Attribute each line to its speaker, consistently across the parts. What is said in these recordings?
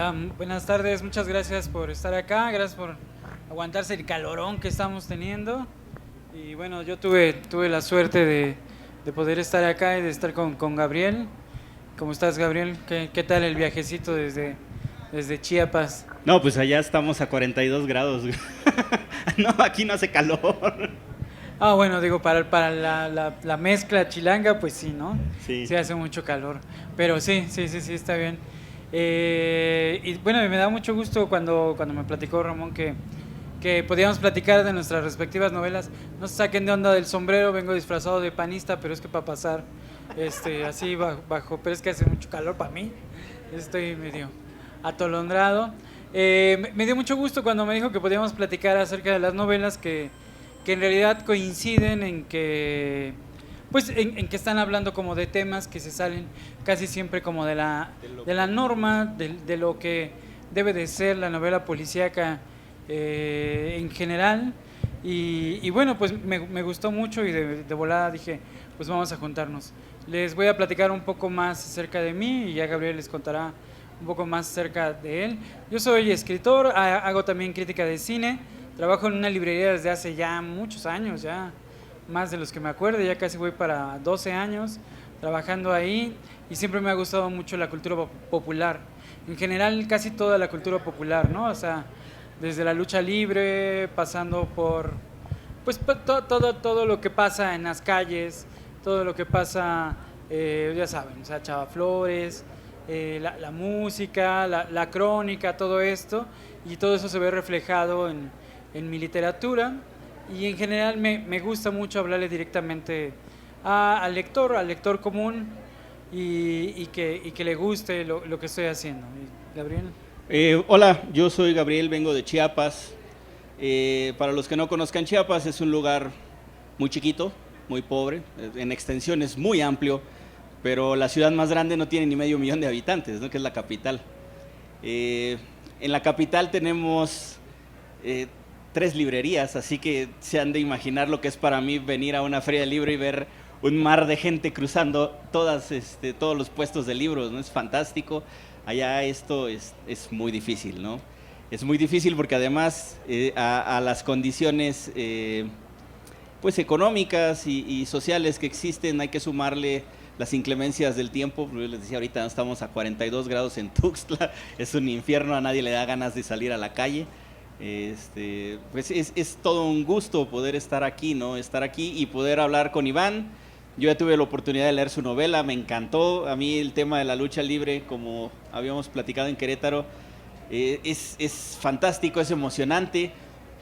Speaker 1: Hola, buenas tardes, muchas gracias por estar acá, gracias por aguantarse el calorón que estamos teniendo. Y bueno, yo tuve la suerte de poder estar acá y de estar con Gabriel. ¿Cómo estás, Gabriel? ¿Qué tal el viajecito desde Chiapas?
Speaker 2: No, pues allá estamos a 42 grados. No, aquí no hace calor.
Speaker 1: Ah, bueno, digo, para la mezcla chilanga, pues sí, ¿no?
Speaker 2: Sí.
Speaker 1: Sí hace mucho calor. Pero sí, sí, sí, sí, está bien. Y bueno, me da mucho gusto cuando me platicó Ramón que podíamos platicar de nuestras respectivas novelas. No se saquen de onda del sombrero, vengo disfrazado de panista, pero es que para pasar así bajo, pero es que hace mucho calor para mí. Estoy medio atolondrado. Me dio mucho gusto cuando me dijo que podíamos platicar acerca de las novelas que en realidad coinciden en que pues en que están hablando como de temas que se salen casi siempre como de la norma, de lo que debe de ser la novela policíaca en general. Y bueno, pues me gustó mucho y de volada dije, pues vamos a juntarnos. Les voy a platicar un poco más acerca de mí y ya Gabriel les contará un poco más acerca de él. Yo soy escritor, hago también crítica de cine, trabajo en una librería desde hace ya muchos años, ya más de los que me acuerdo, ya casi voy para 12 años trabajando ahí y siempre me ha gustado mucho la cultura popular. En general, casi toda la cultura popular, ¿no? O sea, desde la lucha libre, pasando por pues todo lo que pasa en las calles, todo lo que pasa, ya saben, o sea, Chava Flores, la música, la crónica, todo esto, y todo eso se ve reflejado en mi literatura, y en general me gusta mucho hablarle directamente al lector común, y que le guste lo que estoy haciendo. Gabriel.
Speaker 2: Hola, yo soy Gabriel, vengo de Chiapas. Para los que no conozcan, Chiapas es un lugar muy chiquito, muy pobre, en extensión es muy amplio, pero la ciudad más grande no tiene ni medio millón de habitantes, ¿no? Que es la capital. Eh, en la capital tenemos eh, 3 librerías, así que se han de imaginar lo que es para mí venir a una feria de libro y ver un mar de gente cruzando todos los puestos de libros, ¿no? Es fantástico. Allá esto es muy difícil, ¿no? Es muy difícil porque además a las condiciones pues económicas y sociales que existen hay que sumarle las inclemencias del tiempo. Yo les decía ahorita, estamos a 42 grados en Tuxtla, es un infierno, a nadie le da ganas de salir a la calle. Pues es todo un gusto poder estar aquí, ¿no? Estar aquí y poder hablar con Iván. Yo ya tuve la oportunidad de leer su novela, me encantó. A mí el tema de la lucha libre, como habíamos platicado en Querétaro, es fantástico, es emocionante.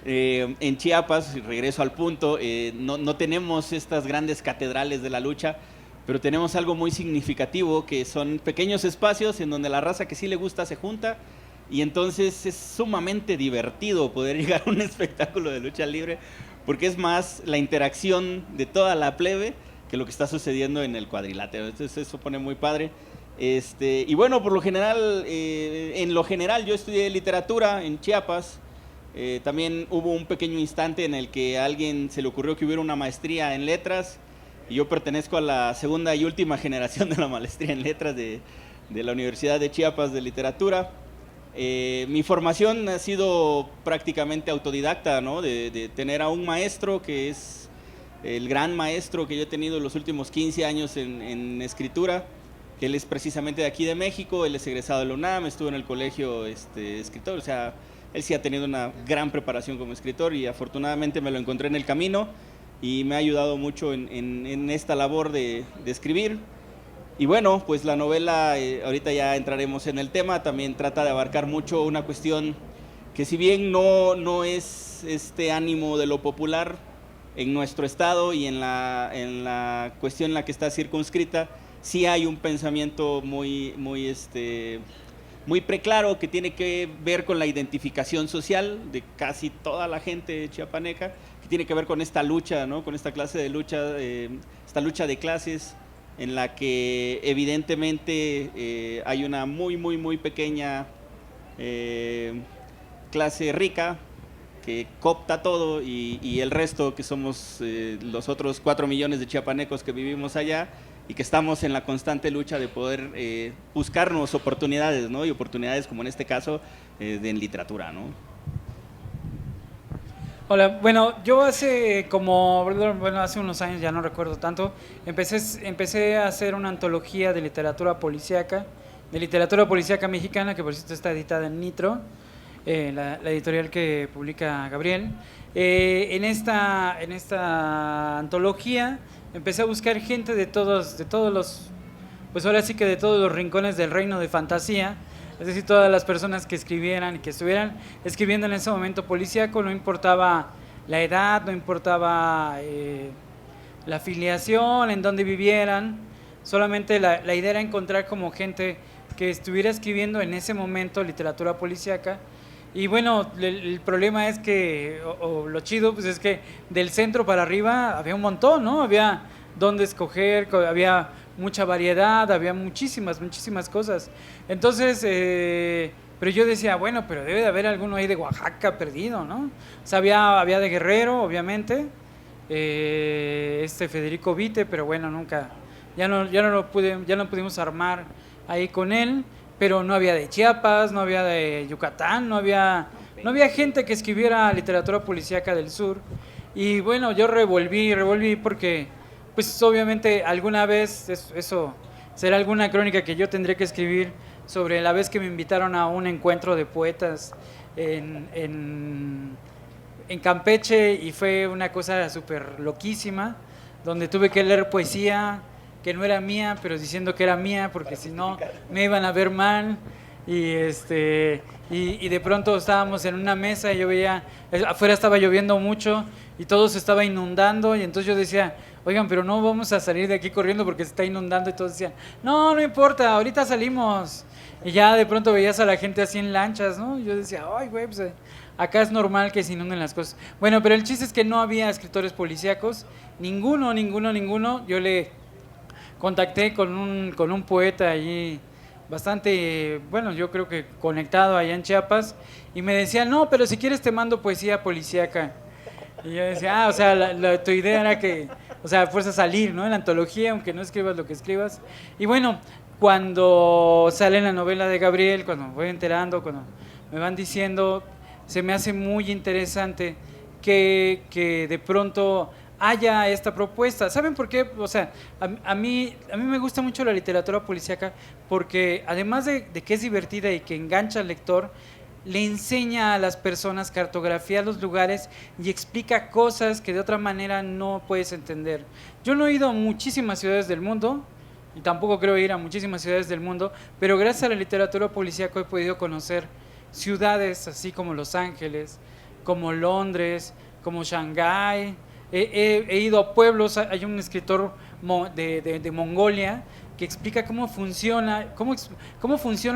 Speaker 2: En Chiapas, regreso al punto, no tenemos estas grandes catedrales de la lucha, pero tenemos algo muy significativo, que son pequeños espacios en donde la raza que sí le gusta se junta, y entonces es sumamente divertido poder llegar a un espectáculo de lucha libre, porque es más la interacción de toda la plebe que lo que está sucediendo en el cuadrilátero. Entonces eso pone muy padre. Y bueno, por lo general, en lo general yo estudié literatura en Chiapas. También hubo un pequeño instante en el que a alguien se le ocurrió que hubiera una maestría en letras, y yo pertenezco a la segunda y última generación de la maestría en letras de la Universidad de Chiapas de literatura. Mi formación ha sido prácticamente autodidacta, ¿no? De tener a un maestro que es el gran maestro que yo he tenido en los últimos 15 años en escritura, que él es precisamente de aquí de México, él es egresado de la UNAM, estuvo en el colegio escritor, o sea, él sí ha tenido una gran preparación como escritor, y afortunadamente me lo encontré en el camino y me ha ayudado mucho en esta labor de escribir. Y bueno, pues la novela, ahorita ya entraremos en el tema, también trata de abarcar mucho una cuestión que, si bien no es este ánimo de lo popular en nuestro estado y en la cuestión en la que está circunscrita, sí hay un pensamiento muy preclaro, que tiene que ver con la identificación social de casi toda la gente chiapaneca, que tiene que ver con esta lucha, ¿no? Con esta clase de lucha, esta lucha de clases, en la que evidentemente hay una muy pequeña clase rica que coopta todo, y el resto, que somos los otros 4 millones de chiapanecos que vivimos allá, y que estamos en la constante lucha de poder buscarnos oportunidades, ¿no? Y oportunidades como en este caso en literatura, ¿no?
Speaker 1: Hola, bueno, yo hace hace unos años, ya no recuerdo tanto, empecé a hacer una antología de literatura policíaca mexicana, que por cierto está editada en Nitro, la editorial que publica Gabriel. En esta antología empecé a buscar gente de todos los, pues ahora sí que de todos los rincones del reino de fantasía, es decir, todas las personas que escribieran y que estuvieran escribiendo en ese momento policíaco, no importaba la edad, no importaba la afiliación, en dónde vivieran, solamente la idea era encontrar como gente que estuviera escribiendo en ese momento literatura policíaca. Y bueno, el problema es que, o lo chido, pues es que del centro para arriba había un montón, ¿no? Había dónde escoger, había mucha variedad, había muchísimas cosas. Entonces, pero yo decía, bueno, pero debe de haber alguno ahí de Oaxaca perdido, ¿no? O sea, había de Guerrero, obviamente, Federico Vite, pero bueno, nunca, ya no pudimos armar ahí con él, pero no había de Chiapas, no había de Yucatán, no había gente que escribiera literatura policíaca del sur. Y bueno, yo revolví porque, pues obviamente alguna vez, eso será alguna crónica que yo tendré que escribir sobre la vez que me invitaron a un encuentro de poetas en Campeche, y fue una cosa súper loquísima, donde tuve que leer poesía que no era mía, pero diciendo que era mía, porque si no me iban a ver mal. Y de pronto estábamos en una mesa y yo veía, afuera estaba lloviendo mucho y todo se estaba inundando, y entonces yo decía, oigan, pero no vamos a salir de aquí corriendo porque se está inundando, y todos decían, no importa, ahorita salimos. Y ya de pronto veías a la gente así en lanchas, ¿no? Y yo decía, ay, güey, pues acá es normal que se inunden las cosas. Bueno, pero el chiste es que no había escritores policíacos, ninguno. Yo le contacté con un poeta allí bastante, bueno, yo creo que conectado allá en Chiapas, y me decía, no, pero si quieres te mando poesía policíaca. Y yo decía, o sea, tu idea era que, o sea, fuerza a salir, ¿no? En la antología, aunque no escribas lo que escribas. Y bueno, cuando sale la novela de Gabriel, cuando me voy enterando, cuando me van diciendo, se me hace muy interesante que de pronto haya esta propuesta. ¿Saben por qué? O sea, a mí me gusta mucho la literatura policíaca porque además de que es divertida y que engancha al lector, le enseña a las personas, cartografía los lugares y explica cosas que de otra manera no puedes entender. Yo no he ido a muchísimas ciudades del mundo y tampoco creo ir a muchísimas ciudades del mundo, pero gracias a la literatura policíaca he podido conocer ciudades así como Los Ángeles, como Londres, como Shanghái. He ido a pueblos, hay un escritor de Mongolia que explica cómo funciona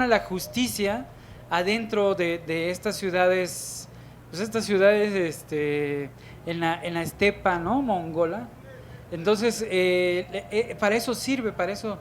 Speaker 1: la justicia adentro de estas ciudades, pues estas ciudades en la estepa, ¿no? Mongola. Entonces, para eso sirve, para eso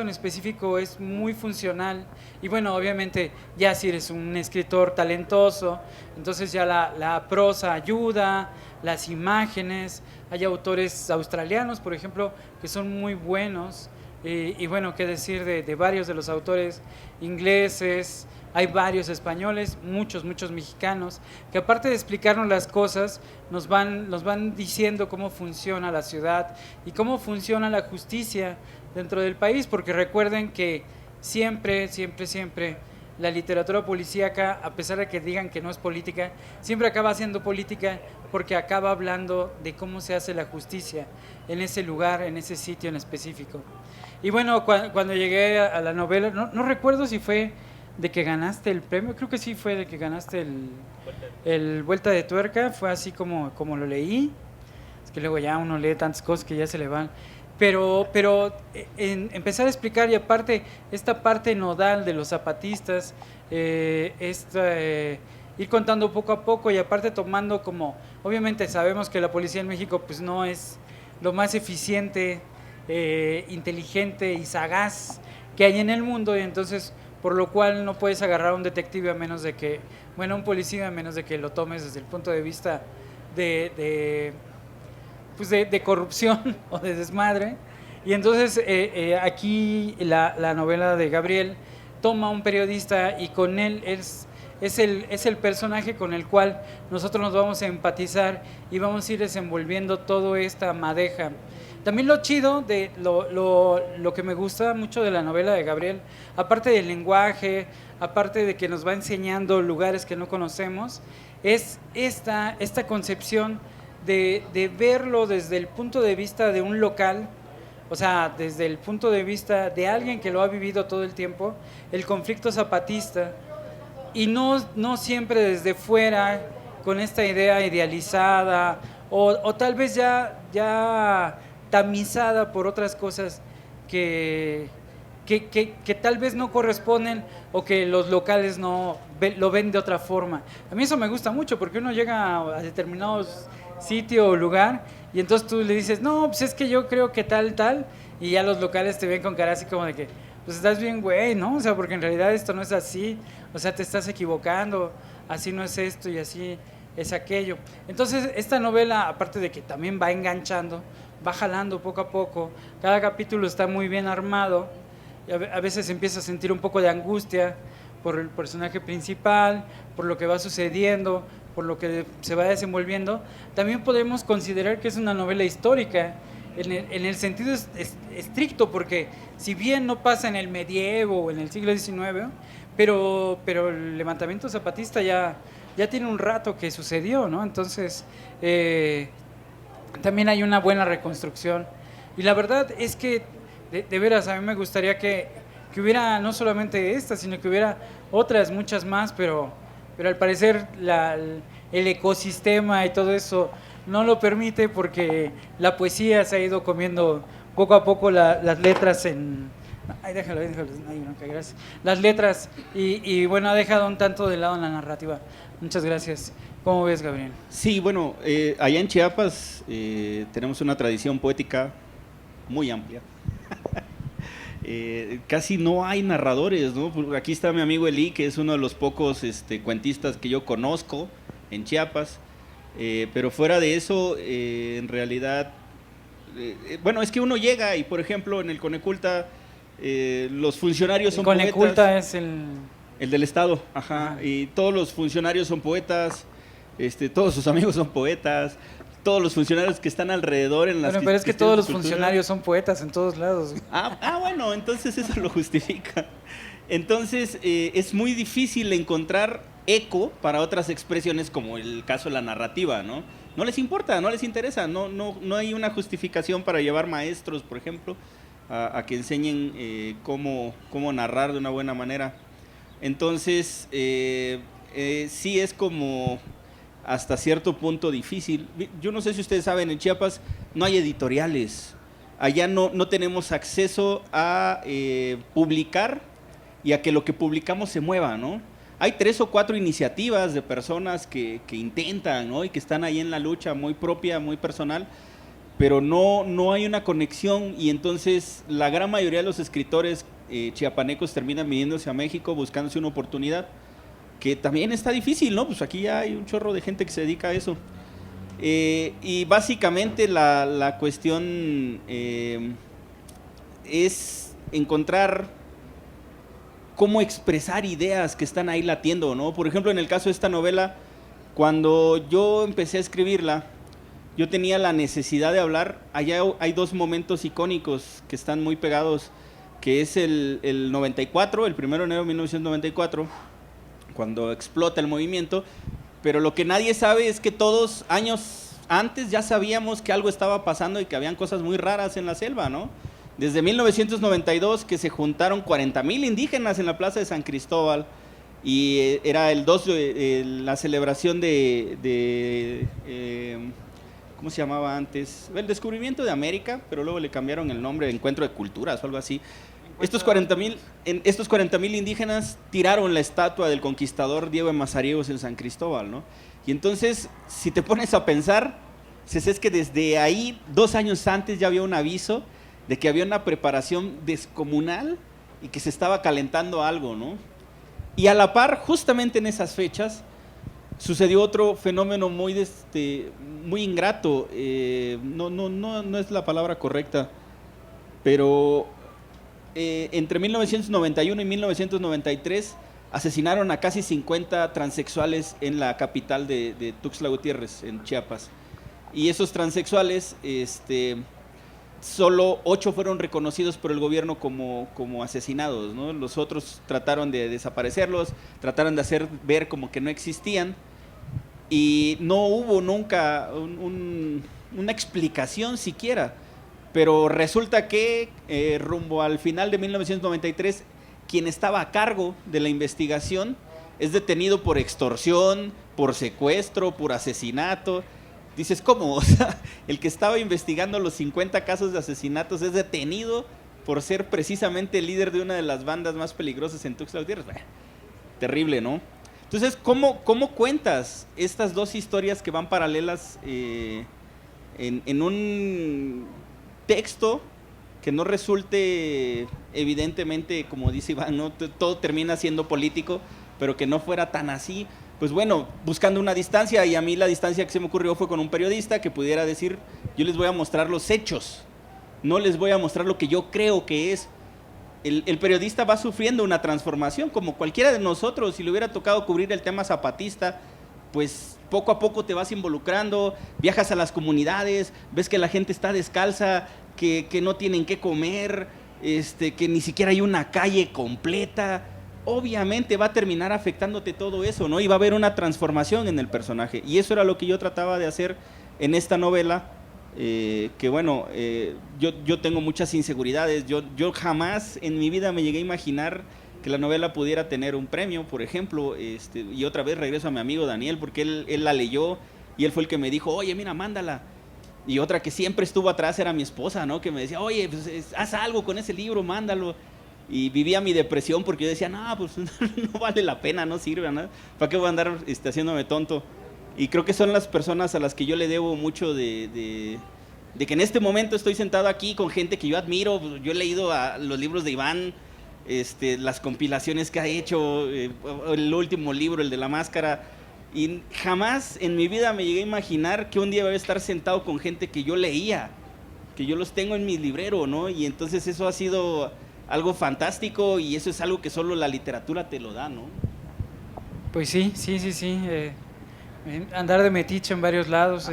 Speaker 1: en específico es muy funcional. Y bueno, obviamente ya si eres un escritor talentoso, entonces ya la prosa ayuda, las imágenes. Hay autores australianos, por ejemplo, que son muy buenos. Y bueno, qué decir de varios de los autores ingleses. Hay varios españoles, muchos mexicanos, que aparte de explicarnos las cosas, nos van diciendo cómo funciona la ciudad y cómo funciona la justicia dentro del país, porque recuerden que siempre la literatura policíaca, a pesar de que digan que no es política, siempre acaba siendo política porque acaba hablando de cómo se hace la justicia en ese lugar, en ese sitio en específico. Y bueno, cuando llegué a la novela, no recuerdo si fue de que ganaste el premio, creo que sí fue de que ganaste el Vuelta de Tuerca, fue así como lo leí. Es que luego ya uno lee tantas cosas que ya se le van. Pero empezar a explicar, y aparte esta parte nodal de los zapatistas, ir contando poco a poco, y aparte tomando como, obviamente sabemos que la policía en México pues no es lo más eficiente, inteligente y sagaz que hay en el mundo, y entonces por lo cual no puedes agarrar a un detective a menos de que, bueno, un policía a menos de que lo tomes desde el punto de vista de corrupción o de desmadre. Y entonces aquí la novela de Gabriel toma un periodista y con él es el personaje con el cual nosotros nos vamos a empatizar y vamos a ir desenvolviendo toda esta madeja. También lo chido, de lo que me gusta mucho de la novela de Gabriel, aparte del lenguaje, aparte de que nos va enseñando lugares que no conocemos, es esta concepción de verlo desde el punto de vista de un local, o sea, desde el punto de vista de alguien que lo ha vivido todo el tiempo, el conflicto zapatista, y no siempre desde fuera, con esta idea idealizada, o tal vez ya tamizada por otras cosas que tal vez no corresponden o que los locales lo ven de otra forma. A mí eso me gusta mucho porque uno llega a determinados sitio o lugar y entonces tú le dices, no, pues es que yo creo que tal, y ya los locales te ven con cara así como de que, pues estás bien güey, ¿no? O sea, porque en realidad esto no es así, o sea, te estás equivocando, así no es esto y así es aquello. Entonces, esta novela, aparte de que también va enganchando, va jalando poco a poco, cada capítulo está muy bien armado, y a veces empieza a sentir un poco de angustia por el personaje principal, por lo que va sucediendo, por lo que se va desenvolviendo. También podemos considerar que es una novela histórica, en el sentido estricto, porque si bien no pasa en el medievo o en el siglo XIX, pero el levantamiento zapatista ya tiene un rato que sucedió, ¿no? Entonces, también hay una buena reconstrucción. Y la verdad es que, de veras, a mí me gustaría que hubiera no solamente esta, sino que hubiera otras, muchas más, pero al parecer el ecosistema y todo eso no lo permite porque la poesía se ha ido comiendo poco a poco las letras en... Ay, déjalo, ay, no, gracias. Las letras y bueno, ha dejado un tanto de lado en la narrativa. Muchas gracias. ¿Cómo ves, Gabriel?
Speaker 2: Sí, bueno, allá en Chiapas tenemos una tradición poética muy amplia. Casi no hay narradores, ¿no? Aquí está mi amigo Eli, que es uno de los pocos cuentistas que yo conozco en Chiapas, pero fuera de eso, en realidad, bueno, es que uno llega y, por ejemplo, en el Coneculta, los funcionarios son poetas.
Speaker 1: Coneculta es
Speaker 2: el del Estado, ajá, y todos los funcionarios son poetas, todos sus amigos son poetas, todos los funcionarios que están alrededor en las...
Speaker 1: Bueno, pero es que todos los funcionarios son poetas en todos lados.
Speaker 2: Bueno, entonces eso lo justifica. Entonces es muy difícil encontrar eco para otras expresiones como el caso de la narrativa, ¿no? No les importa, no les interesa, no hay una justificación para llevar maestros, por ejemplo, a que enseñen cómo narrar de una buena manera. Entonces, sí es como hasta cierto punto difícil. Yo no sé si ustedes saben, en Chiapas no hay editoriales. Allá no tenemos acceso a publicar y a que lo que publicamos se mueva, ¿no? Hay 3 o 4 iniciativas de personas que intentan, ¿no? Y que están ahí en la lucha muy propia, muy personal, pero no hay una conexión y entonces la gran mayoría de los escritores chiapanecos terminan viniéndose a México buscándose una oportunidad, que también está difícil, ¿no? Pues aquí ya hay un chorro de gente que se dedica a eso. Y básicamente la cuestión es encontrar cómo expresar ideas que están ahí latiendo, ¿no? Por ejemplo, en el caso de esta novela, cuando yo empecé a escribirla, yo tenía la necesidad de hablar. Allá hay 2 momentos icónicos que están muy pegados, que es el 94, el 1 de enero de 1994, cuando explota el movimiento, pero lo que nadie sabe es que todos años antes ya sabíamos que algo estaba pasando y que habían cosas muy raras en la selva, ¿no? Desde 1992 que se juntaron 40,000 indígenas en la Plaza de San Cristóbal y era el 2 la celebración de ¿cómo se llamaba antes? El descubrimiento de América, pero luego le cambiaron el nombre, Encuentro de Culturas o algo así. Estos 40,000 indígenas tiraron la estatua del conquistador Diego de Mazariegos en San Cristóbal, ¿no? Y entonces, si te pones a pensar, es que desde ahí, 2 años antes ya había un aviso de que había una preparación descomunal y que se estaba calentando algo, ¿no? Y a la par, justamente en esas fechas, sucedió otro fenómeno muy ingrato, no es la palabra correcta, pero entre 1991 y 1993 asesinaron a casi 50 transexuales en la capital de Tuxtla Gutiérrez, en Chiapas. Y esos transexuales, solo 8 fueron reconocidos por el gobierno como asesinados, ¿no? Los otros trataron de desaparecerlos, trataron de hacer ver como que no existían, y no hubo nunca una explicación siquiera. Pero resulta que rumbo al final de 1993, quien estaba a cargo de la investigación es detenido por extorsión, por secuestro, por asesinato. Dices, ¿cómo? O sea, el que estaba investigando los 50 casos de asesinatos es detenido por ser precisamente el líder de una de las bandas más peligrosas en Tuxtla Gutiérrez. Terrible, ¿no? Entonces, ¿cómo cuentas estas dos historias que van paralelas en un texto que no resulte evidentemente, como dice Iván, ¿no? Todo termina siendo político, pero que no fuera tan así? Pues bueno, buscando una distancia, y a mí la distancia que se me ocurrió fue con un periodista que pudiera decir, yo les voy a mostrar los hechos, no les voy a mostrar lo que yo creo que es. El periodista va sufriendo una transformación, como cualquiera de nosotros. Si le hubiera tocado cubrir el tema zapatista, pues poco a poco te vas involucrando, viajas a las comunidades, ves que la gente está descalza, que no tienen qué comer, que ni siquiera hay una calle completa. Obviamente va a terminar afectándote todo eso, ¿no? Y va a haber una transformación en el personaje. Y eso era lo que yo trataba de hacer en esta novela, que bueno, yo tengo muchas inseguridades. Yo jamás en mi vida me llegué a imaginar que la novela pudiera tener un premio, por ejemplo. Y otra vez regreso a mi amigo Daniel, porque él la leyó y él fue el que me dijo, oye, mira, mándala. Y otra que siempre estuvo atrás era mi esposa, ¿no? Que me decía, oye, pues, haz algo con ese libro, mándalo. Y vivía mi depresión porque yo decía, no, pues no vale la pena, no sirve, ¿no? ¿Para qué voy a andar haciéndome tonto? Y creo que son las personas a las que yo le debo mucho de que en este momento estoy sentado aquí con gente que yo admiro. Yo he leído los libros de Iván, las compilaciones que ha hecho, el último libro, el de La Máscara, y jamás en mi vida me llegué a imaginar que un día voy a estar sentado con gente que yo leía, que yo los tengo en mi librero, ¿no? Y entonces eso ha sido algo fantástico, y eso es algo que solo la literatura te lo da, ¿no?
Speaker 1: Pues sí. Andar de metiche en varios lados,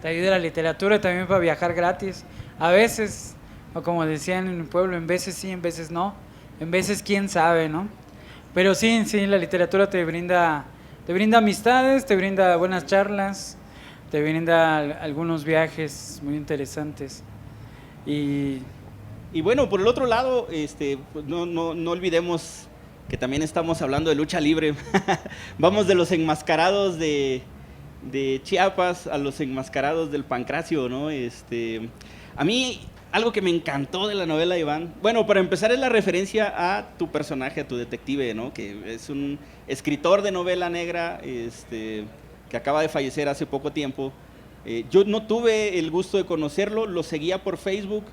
Speaker 1: te ayuda la literatura también para viajar gratis. A veces, o como decían en mi pueblo, en veces sí, en veces no. En veces quién sabe, ¿no? Pero sí, la literatura te brinda amistades, te brinda buenas charlas, te brinda algunos viajes muy interesantes.
Speaker 2: Y bueno, por el otro lado, pues no olvidemos que también estamos hablando de lucha libre. Vamos de los enmascarados de Chiapas a los enmascarados del Pancracio, ¿no? A mí, algo que me encantó de la novela de Iván, bueno, para empezar es la referencia a tu personaje, a tu detective, ¿no? Que es un escritor de novela negra, que acaba de fallecer hace poco tiempo. Yo no tuve el gusto de conocerlo, lo seguía por Facebook,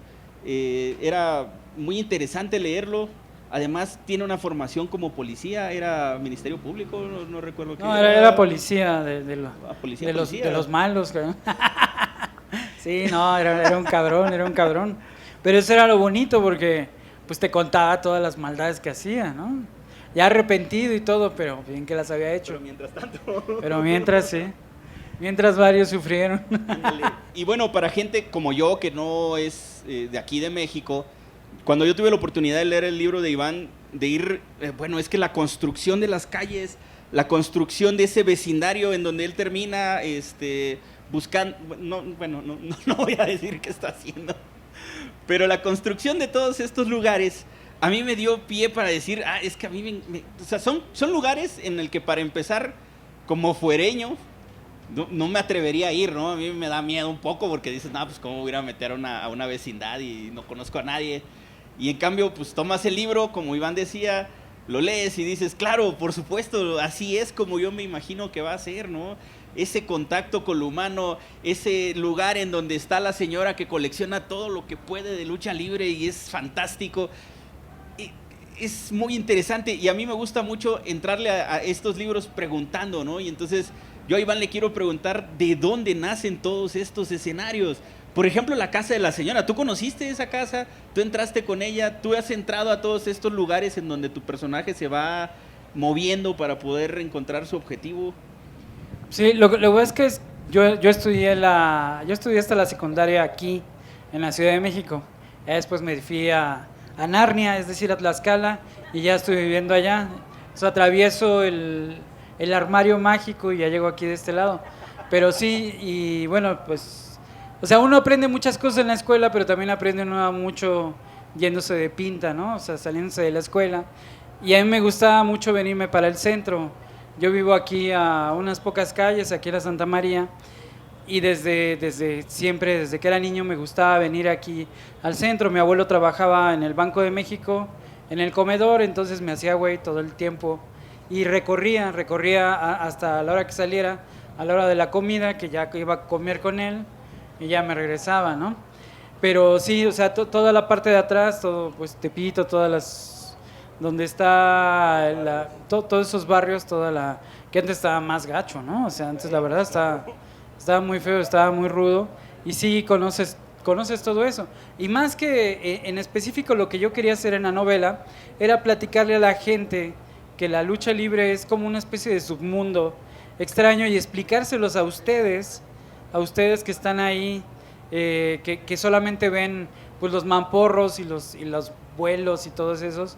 Speaker 2: era muy interesante leerlo. Además tiene una formación como policía, era Ministerio Público, no recuerdo qué.
Speaker 1: No, era policía de los malos. Sí, no, era un cabrón. Pero eso era lo bonito, porque pues te contaba todas las maldades que hacía, ¿no? Ya arrepentido y todo, pero bien que las había hecho.
Speaker 2: Pero mientras tanto.
Speaker 1: Pero mientras, sí. Mientras varios sufrieron.
Speaker 2: Y bueno, para gente como yo, que no es de aquí de México, cuando yo tuve la oportunidad de leer el libro de Iván, de ir, bueno, es que la construcción de las calles, la construcción de ese vecindario en donde él termina buscando, no voy a decir qué está haciendo, pero la construcción de todos estos lugares a mí me dio pie para decir, es que a mí o sea, son lugares en el que, para empezar, como fuereño, no me atrevería a ir, ¿no? A mí me da miedo un poco, porque dices, pues cómo voy a ir a meter a una vecindad y no conozco a nadie. Y en cambio, pues tomas el libro, como Iván decía, lo lees y dices, claro, por supuesto, así es como yo me imagino que va a ser, ¿no? Ese contacto con lo humano, ese lugar en donde está la señora que colecciona todo lo que puede de lucha libre y es fantástico. Es muy interesante, y a mí me gusta mucho entrarle a estos libros preguntando, ¿no? Y entonces yo a Iván le quiero preguntar de dónde nacen todos estos escenarios, Por ejemplo, la casa de la señora. ¿Tú conociste esa casa? ¿Tú entraste con ella? ¿Tú has entrado a todos estos lugares en donde tu personaje se va moviendo para poder encontrar su objetivo?
Speaker 1: Sí, lo que es que yo estudié hasta la secundaria aquí, en la Ciudad de México. Ya después me fui a Narnia, es decir, a Tlaxcala, y ya estoy viviendo allá. O sea, atravieso el armario mágico y ya llego aquí de este lado. Pero sí, y bueno, pues, o sea, uno aprende muchas cosas en la escuela, pero también aprende uno mucho yéndose de pinta, ¿no? O sea, saliéndose de la escuela. Y a mí me gustaba mucho venirme para el centro. Yo vivo aquí a unas pocas calles, aquí en la Santa María, y desde siempre, desde que era niño, me gustaba venir aquí al centro. Mi abuelo trabajaba en el Banco de México, en el comedor, entonces me hacía güey todo el tiempo y recorría hasta la hora que saliera, a la hora de la comida, que ya iba a comer con él y ya me regresaba, ¿no? Pero sí, o sea, toda la parte de atrás, todo, pues Tepito, todas las, donde está todos esos barrios, que antes estaba más gacho, ¿no? O sea, antes la verdad estaba muy feo, estaba muy rudo, y sí conoces todo eso. Y más que en específico lo que yo quería hacer en la novela era platicarle a la gente que la lucha libre es como una especie de submundo extraño y explicárselos a ustedes que están ahí, que solamente ven pues los mamporros y los vuelos y todos esos,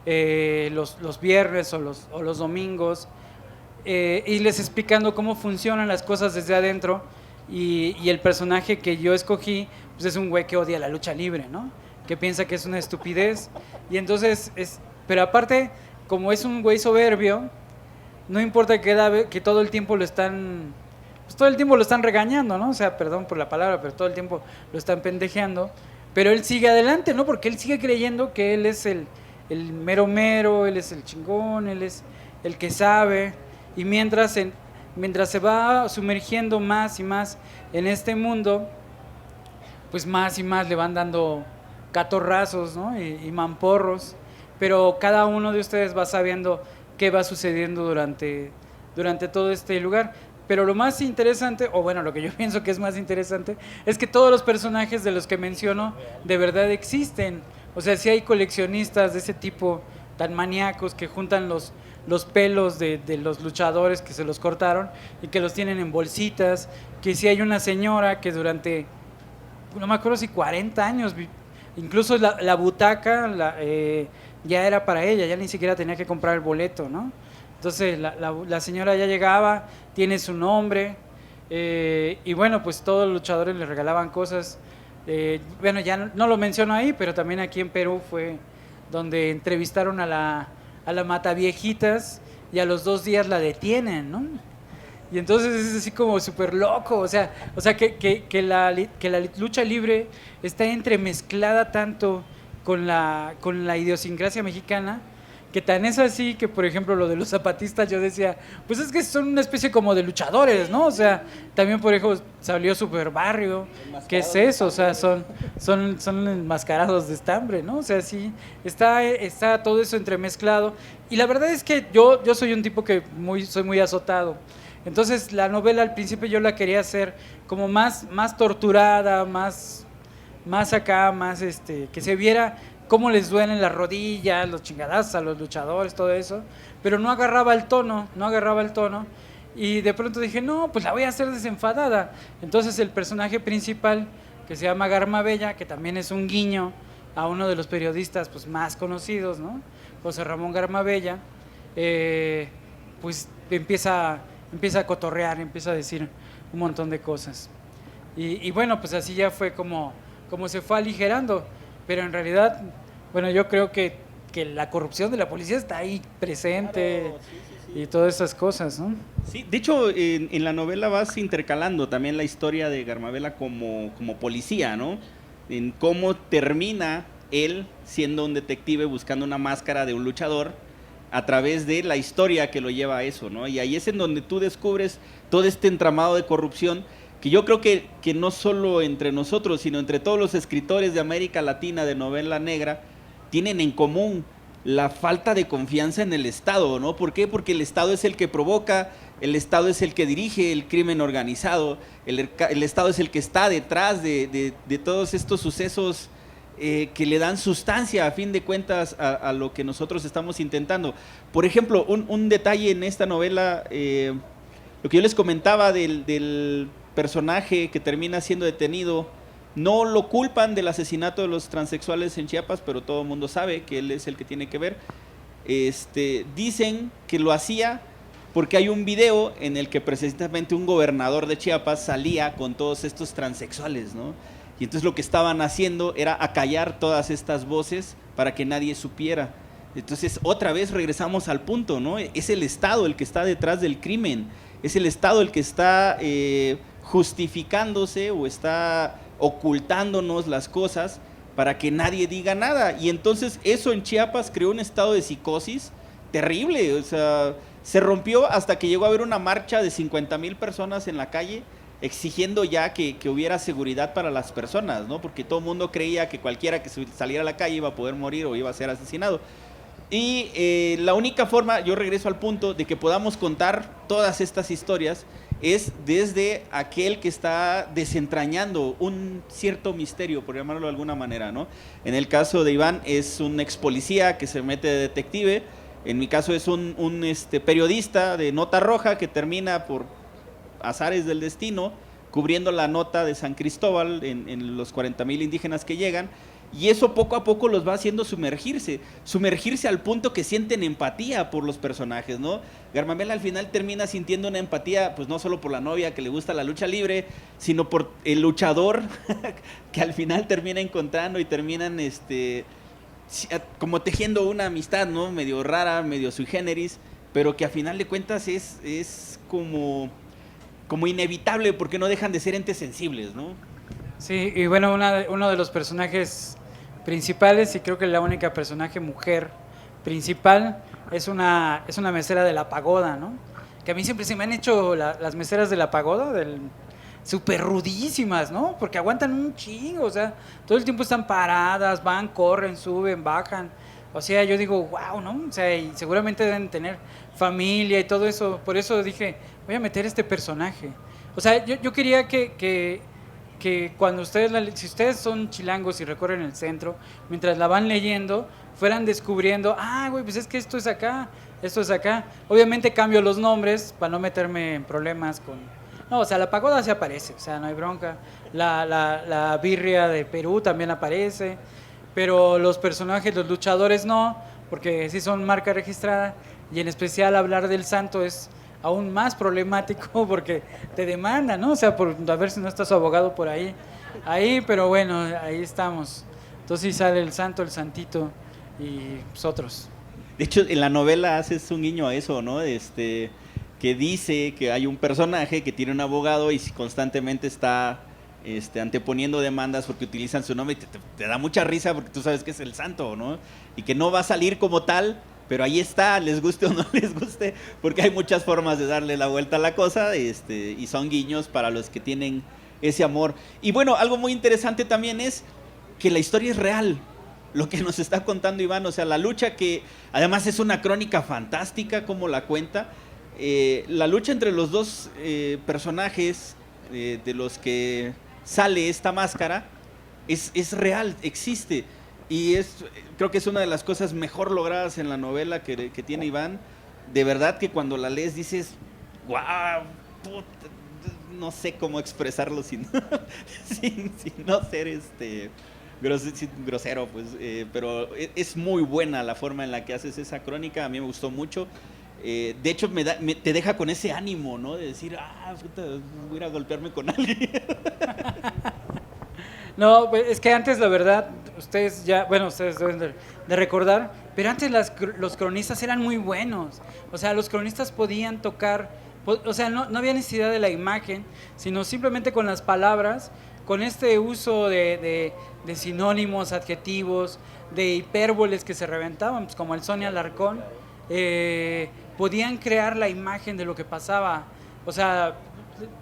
Speaker 1: los viernes o los domingos, y les explicando cómo funcionan las cosas desde adentro. Y el personaje que yo escogí pues es un güey que odia la lucha libre, ¿no? Que piensa que es una estupidez. Y entonces pero aparte, como es un güey soberbio, no importa que todo el tiempo lo están, pues todo el tiempo lo están regañando, ¿no? O sea, perdón por la palabra, pero todo el tiempo lo están pendejeando. Pero él sigue adelante, ¿no? Porque él sigue creyendo que él es el mero mero, él es el chingón, él es el que sabe. Y mientras se va sumergiendo más y más en este mundo, pues más y más le van dando catorrazos, ¿no? y mamporros, pero cada uno de ustedes va sabiendo qué va sucediendo durante todo este lugar. Pero lo más interesante, o bueno, lo que yo pienso que es más interesante, es que todos los personajes de los que menciono de verdad existen. O sea, si hay coleccionistas de ese tipo tan maníacos que juntan los pelos de los luchadores que se los cortaron y que los tienen en bolsitas, que si hay una señora que durante, no me acuerdo si 40 años, incluso la butaca ya era para ella, ya ni siquiera tenía que comprar el boleto, ¿no? Entonces la señora ya llegaba, tiene su nombre, y bueno, pues todos los luchadores le regalaban cosas. Bueno, ya no lo menciono ahí, pero también aquí en Perú fue donde entrevistaron a la Mataviejitas y a los 2 días la detienen, ¿no? Y entonces es así como súper loco, o sea que la lucha libre está entremezclada tanto con la idiosincrasia mexicana, que tan es así que, por ejemplo, lo de los zapatistas, yo decía, pues es que son una especie como de luchadores, ¿no? O sea, también, por ejemplo, salió Super Barrio, ¿qué es eso? O sea, son enmascarados de estambre, ¿no? O sea, sí, está todo eso entremezclado. Y la verdad es que yo soy un tipo que soy muy azotado. Entonces, la novela al principio yo la quería hacer como más torturada, más acá, más que se viera cómo les duelen las rodillas, los chingadazos a los luchadores, todo eso, pero no agarraba el tono, y de pronto dije, no, pues la voy a hacer desenfadada. Entonces el personaje principal, que se llama Garma Bella, que también es un guiño a uno de los periodistas pues más conocidos, ¿no? José Ramón Garma Bella, pues empieza a cotorrear, empieza a decir un montón de cosas. Y bueno, pues así ya fue como se fue aligerando. Pero en realidad, bueno, yo creo que la corrupción de la policía está ahí presente, claro, sí. Y todas esas cosas, ¿no?
Speaker 2: Sí, de hecho, en la novela vas intercalando también la historia de Garmabela como policía, ¿no? En cómo termina él siendo un detective buscando una máscara de un luchador a través de la historia que lo lleva a eso, ¿no? Y ahí es en donde tú descubres todo este entramado de corrupción que yo creo que no solo entre nosotros, sino entre todos los escritores de América Latina de novela negra, tienen en común la falta de confianza en el Estado, ¿no? ¿Por qué? Porque el Estado es el que provoca el Estado es el que dirige el crimen organizado, el Estado es el que está detrás de todos estos sucesos que le dan sustancia a fin de cuentas a lo que nosotros estamos intentando. Por ejemplo, un detalle en esta novela, lo que yo les comentaba del personaje que termina siendo detenido, no lo culpan del asesinato de los transexuales en Chiapas, pero todo el mundo sabe que él es el que tiene que ver. Dicen que lo hacía porque hay un video en el que precisamente un gobernador de Chiapas salía con todos estos transexuales, ¿no? Y entonces lo que estaban haciendo era acallar todas estas voces para que nadie supiera. Entonces otra vez regresamos al punto, ¿no? Es el Estado el que está detrás del crimen, es el Estado el que está justificándose o está ocultándonos las cosas para que nadie diga nada. Y entonces eso en Chiapas creó un estado de psicosis terrible. O sea, se rompió hasta que llegó a haber una marcha de 50,000 personas en la calle exigiendo ya que hubiera seguridad para las personas, ¿no? Porque todo el mundo creía que cualquiera que saliera a la calle iba a poder morir o iba a ser asesinado. Y la única forma, yo regreso al punto, de que podamos contar todas estas historias es desde aquel que está desentrañando un cierto misterio, por llamarlo de alguna manera, ¿no? En el caso de Iván es un ex policía que se mete de detective, en mi caso es un periodista de nota roja que termina por azares del destino cubriendo la nota de San Cristóbal en los 40,000 indígenas que llegan, y eso poco a poco los va haciendo sumergirse al punto que sienten empatía por los personajes, ¿no? Garmamela al final termina sintiendo una empatía, pues no solo por la novia que le gusta la lucha libre, sino por el luchador que al final termina encontrando y terminan como tejiendo una amistad, ¿no? Medio rara, medio sui generis, pero que a final de cuentas es como inevitable porque no dejan de ser entes sensibles, ¿no?
Speaker 1: Sí, y bueno, uno de los personajes principales, y creo que la única personaje mujer principal, es una mesera de la pagoda, ¿no? Que a mí siempre se me han hecho las meseras de la pagoda súper rudísimas, ¿no? Porque aguantan un chingo, o sea, todo el tiempo están paradas, van, corren, suben, bajan. O sea, yo digo, wow, ¿no? O sea, y seguramente deben tener familia y todo eso. Por eso dije, voy a meter este personaje. O sea, yo quería que cuando si ustedes son chilangos y recorren el centro, mientras la van leyendo, fueran descubriendo, güey, pues es que esto es acá, esto es acá. Obviamente cambio los nombres para no meterme en problemas con... No, o sea, la pagoda sí aparece, o sea, no hay bronca. La birria de Perú también aparece, pero los personajes, los luchadores no, porque sí son marca registrada, y en especial hablar del santo es aún más problemático porque te demandan, ¿no? O sea, por a ver si no está su abogado por ahí, pero bueno, ahí estamos. Entonces sí sale el santo, el santito y pues otros.
Speaker 2: De hecho, en la novela haces un guiño a eso, ¿no? Que dice que hay un personaje que tiene un abogado y constantemente está anteponiendo demandas porque utilizan su nombre, y te da mucha risa porque tú sabes que es el santo, ¿no? Y que no va a salir como tal, pero ahí está, les guste o no les guste, porque hay muchas formas de darle la vuelta a la cosa, y son guiños para los que tienen ese amor. Y bueno, algo muy interesante también es que la historia es real, lo que nos está contando Iván, o sea, la lucha, que además es una crónica fantástica como la cuenta, la lucha entre los dos personajes de los que sale esta máscara es real, existe. Y creo que es una de las cosas mejor logradas en la novela que tiene Iván. De verdad que cuando la lees dices, wow, no sé cómo expresarlo sin no ser grosero, pues, pero es muy buena la forma en la que haces esa crónica. A mí me gustó mucho. De hecho, te deja con ese ánimo, ¿no? De decir, puta, voy a ir a golpearme con alguien.
Speaker 1: No, pues es que antes, la verdad, ustedes deben de recordar, pero antes los cronistas eran muy buenos. O sea, los cronistas podían tocar, o sea, no había necesidad de la imagen, sino simplemente con las palabras, con este uso de sinónimos, adjetivos, de hipérboles que se reventaban, pues como el Sonia Alarcón, podían crear la imagen de lo que pasaba. O sea,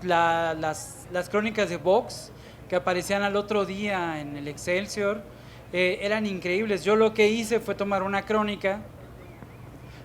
Speaker 1: las crónicas de Vox que aparecían al otro día en el Excelsior eran increíbles. Yo lo que hice fue tomar una crónica,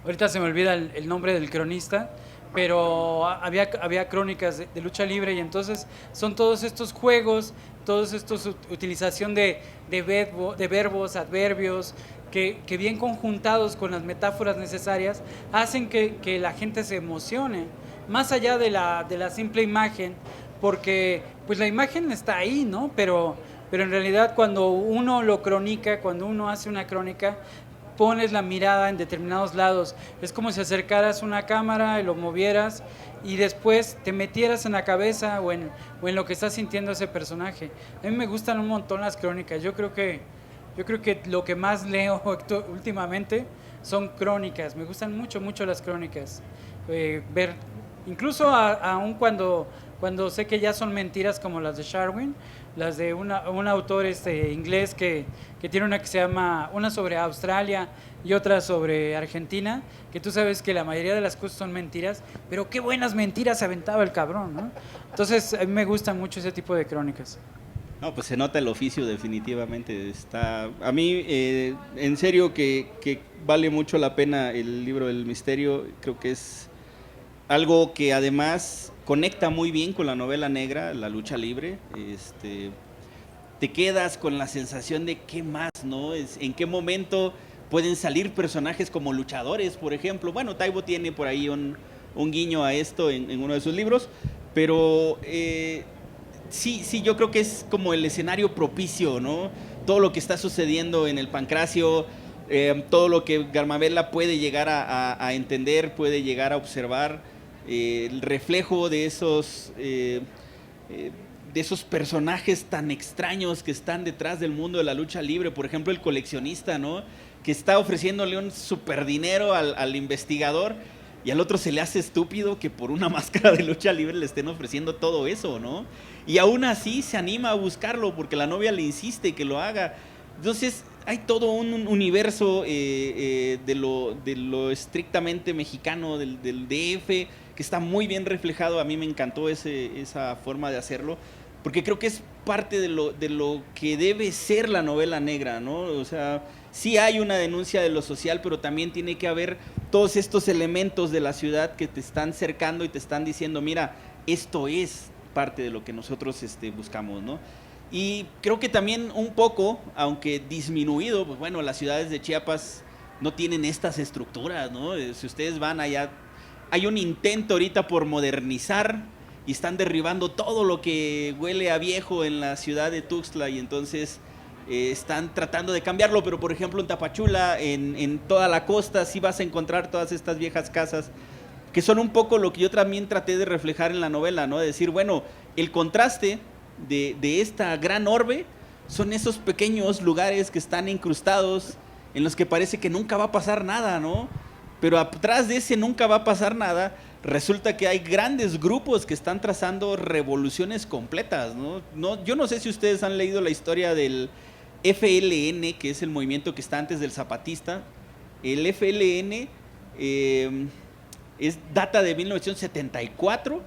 Speaker 1: ahorita se me olvida el nombre del cronista, pero había crónicas de lucha libre, y entonces son todos estos juegos, todos estos utilización de verbos, adverbios, que bien conjuntados con las metáforas necesarias hacen que la gente se emocione, más allá de la simple imagen, porque pues la imagen está ahí, ¿no? Pero en realidad cuando uno lo cronica, cuando uno hace una crónica, pones la mirada en determinados lados. Es como si acercaras una cámara y lo movieras y después te metieras en la cabeza o en lo que está sintiendo ese personaje. A mí me gustan un montón las crónicas. Yo creo que lo que más leo últimamente son crónicas. Me gustan mucho las crónicas. Ver, incluso aun cuando sé que ya son mentiras, como las de Sharwin, las de un autor inglés que tiene una que se llama, una sobre Australia y otra sobre Argentina, que tú sabes que la mayoría de las cosas son mentiras, pero qué buenas mentiras aventaba el cabrón, ¿no? Entonces a mí me gustan mucho ese tipo de crónicas.
Speaker 2: No, pues se nota el oficio definitivamente. A mí, en serio, que vale mucho la pena el libro del misterio. Creo que es algo que además conecta muy bien con la novela negra, la lucha libre. Te quedas con la sensación de qué más, ¿no? En qué momento pueden salir personajes como luchadores, por ejemplo. Bueno, Taibo tiene por ahí un guiño a esto en uno de sus libros, pero sí, yo creo que es como el escenario propicio, ¿no? Todo lo que está sucediendo en el Pancracio, todo lo que Gamabela puede llegar a entender, puede llegar a observar, el reflejo de esos personajes tan extraños que están detrás del mundo de la lucha libre. Por ejemplo, el coleccionista, ¿no? Que está ofreciéndole un super dinero al investigador, y al otro se le hace estúpido que por una máscara de lucha libre le estén ofreciendo todo eso, ¿no? Y aún así se anima a buscarlo porque la novia le insiste que lo haga. Entonces hay todo un universo de lo estrictamente mexicano, del DF, que está muy bien reflejado. A mí me encantó esa forma de hacerlo, porque creo que es parte de lo que debe ser la novela negra, ¿no? O sea, sí hay una denuncia de lo social, pero también tiene que haber todos estos elementos de la ciudad que te están cercando y te están diciendo, mira, esto es parte de lo que nosotros buscamos, ¿no? Y creo que también un poco, aunque disminuido, pues bueno, las ciudades de Chiapas no tienen estas estructuras, ¿no? Si ustedes van allá, hay un intento ahorita por modernizar y están derribando todo lo que huele a viejo en la ciudad de Tuxtla, y entonces están tratando de cambiarlo. Pero por ejemplo en Tapachula, en toda la costa, sí vas a encontrar todas estas viejas casas que son un poco lo que yo también traté de reflejar en la novela, ¿no? De decir, bueno, el contraste de esta gran orbe son esos pequeños lugares que están incrustados, en los que parece que nunca va a pasar nada, ¿no? Pero atrás de ese nunca va a pasar nada, resulta que hay grandes grupos que están trazando revoluciones completas, ¿no? Yo no sé si ustedes han leído la historia del FLN, que es el movimiento que está antes del zapatista. El FLN data de 1974,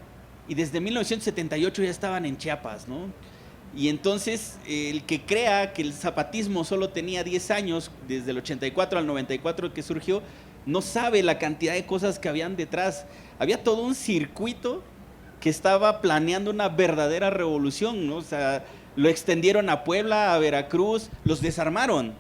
Speaker 2: y desde 1978 ya estaban en Chiapas, ¿no? Y entonces el que crea que el zapatismo solo tenía 10 años, desde el 84 al 94 que surgió, no sabe la cantidad de cosas que habían detrás. Había todo un circuito que estaba planeando una verdadera revolución, ¿no? O sea, lo extendieron a Puebla, a Veracruz, los desarmaron.